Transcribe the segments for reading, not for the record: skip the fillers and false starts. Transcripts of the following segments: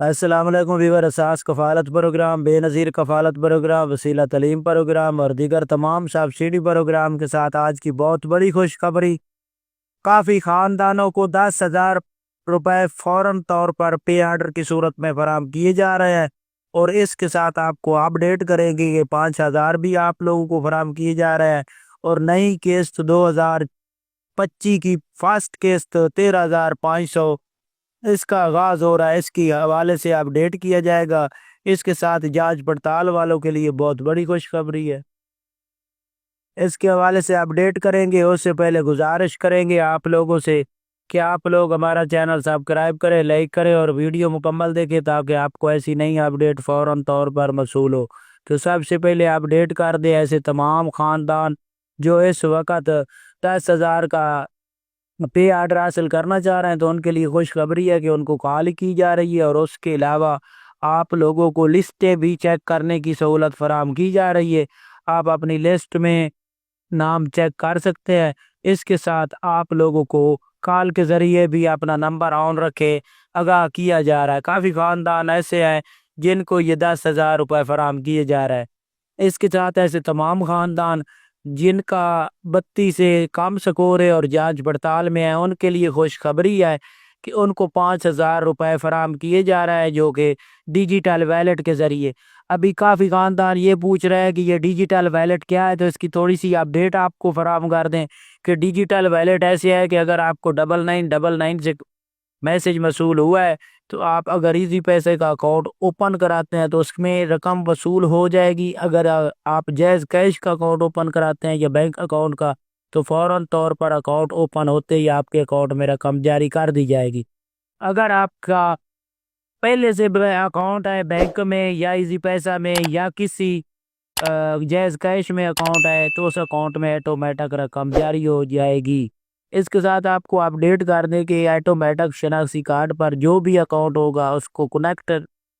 السلام علیکم ویور، اساس کفالت پروگرام، بے نظیر کفالت پروگرام، وسیلہ تعلیم پروگرام اور دیگر تمام سبسڈی پروگرام کے ساتھ آج کی بہت بڑی خوشخبری۔ کافی خاندانوں کو 10,000 روپے فوراً طور پر پے آرڈر کی صورت میں فراہم کیے جا رہے ہیں، اور اس کے ساتھ آپ کو اپڈیٹ کریں گے کہ 5,000 بھی آپ لوگوں کو فراہم کیے جا رہے ہیں، اور نئی قسط 2025 کی فرسٹ قسط 13,500 اس کا آغاز ہو رہا ہے۔ اس کی حوالے سے اپڈیٹ کیا جائے گا۔ اس کے ساتھ جانچ پڑتال والوں کے لیے بہت بڑی خوشخبری ہے۔ اس کے حوالے سے اپڈیٹ کریں گے، اس سے پہلے گزارش کریں گے آپ لوگوں سے کہ آپ لوگ ہمارا چینل سبسکرائب کریں، لائک کریں اور ویڈیو مکمل دیکھیں تاکہ آپ کو ایسی نئی اپڈیٹ فوراً طور پر موصول ہو۔ تو سب سے پہلے اپڈیٹ کر دیں ایسے تمام خاندان جو اس وقت 10,000 کا پے آرڈر حاصل کرنا چاہ رہے ہیں، تو ان کے لیے خوشخبری ہے کہ ان کو کال کی جا رہی ہے، اور اس کے علاوہ آپ لوگوں کو لسٹیں بھی چیک کرنے کی سہولت فراہم کی جا رہی ہے۔ آپ اپنی لسٹ میں نام چیک کر سکتے ہیں۔ اس کے ساتھ آپ لوگوں کو کال کے ذریعے بھی اپنا نمبر آن رکھے آگاہ کیا جا رہا ہے۔ کافی خاندان ایسے ہیں جن کو یہ 10,000 روپے فراہم کیے جا رہے ہیں۔ اس کے ساتھ ایسے تمام خاندان جن کا 32 سے کم سکور ہے اور جانچ پڑتال میں ہے، ان کے لیے خوشخبری ہے کہ ان کو 5,000 روپے فراہم کیے جا رہا ہے، جو کہ ڈیجیٹل ویلٹ کے ذریعے۔ ابھی کافی خاندان یہ پوچھ رہے ہیں کہ یہ ڈیجیٹل ویلٹ کیا ہے، تو اس کی تھوڑی سی اپڈیٹ آپ کو فراہم کر دیں کہ ڈیجیٹل ویلٹ ایسے ہے کہ اگر آپ کو 9999 سے میسج موصول ہوا ہے، تو آپ اگر ایزی پیسے کا اکاؤنٹ اوپن کراتے ہیں تو اس میں رقم وصول ہو جائے گی۔ اگر آپ جیز کیش کا اکاؤنٹ اوپن کراتے ہیں یا بینک اکاؤنٹ کا، تو فوراً طور پر اکاؤنٹ اوپن ہوتے ہی آپ کے اکاؤنٹ میں رقم جاری کر دی جائے گی۔ اگر آپ کا پہلے سے اکاؤنٹ ہے بینک میں یا ایزی پیسہ میں یا کسی جیز کیش میں اکاؤنٹ ہے، تو اس اکاؤنٹ میں آٹومیٹک رقم جاری ہو جائے گی۔ اس کے ساتھ آپ کو اپڈیٹ کر دیں کہ آٹومیٹک شناختی کارڈ پر جو بھی اکاؤنٹ ہوگا اس کو کنیکٹ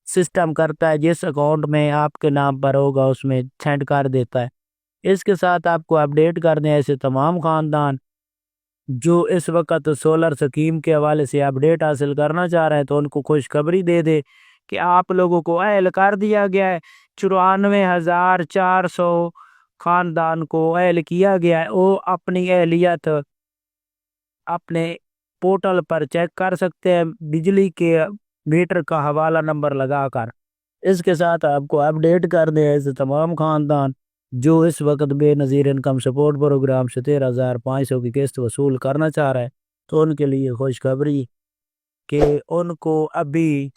سسٹم کرتا ہے، جس اکاؤنٹ میں آپ کے نام پر ہوگا اس میں سینڈ کر دیتا ہے۔ اس کے ساتھ آپ کو اپڈیٹ کر دیں ایسے تمام خاندان جو اس وقت سولر سکیم کے حوالے سے اپڈیٹ حاصل کرنا چاہ رہے ہیں، تو ان کو خوشخبری دے دے کہ آپ لوگوں کو اہل کر دیا گیا ہے۔ 94,400 خاندان کو اہل کیا گیا ہے۔ وہ اپنی اہلیت اپنے پورٹل پر چیک کر سکتے ہیں بجلی کے میٹر کا حوالہ نمبر لگا کر۔ اس کے ساتھ آپ کو اپڈیٹ کر دیں ایسے تمام خاندان جو اس وقت بے نظیر انکم سپورٹ پروگرام سے 13,500 کی قسط وصول کرنا چاہ رہے ہیں، تو ان کے لیے خوشخبری کہ ان کو ابھی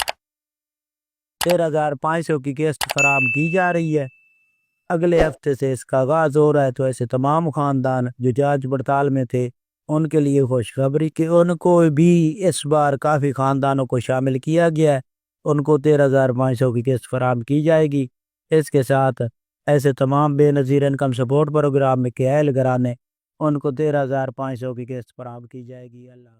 13,500 کی قسط فراہم کی جا رہی ہے۔ اگلے ہفتے سے اس کا آغاز ہو رہا ہے، تو ایسے تمام خاندان جو جانچ پڑتال میں تھے ان کے لیے خوشخبری کہ ان کو بھی اس بار کافی خاندانوں کو شامل کیا گیا ہے، ان کو 13,500 کی قسط فراہم کی جائے گی۔ اس کے ساتھ ایسے تمام بے نظیر انکم سپورٹ پروگرام میں کے اہل گھرانے ان کو 13,500 کی قسط فراہم کی جائے گی۔ اللہ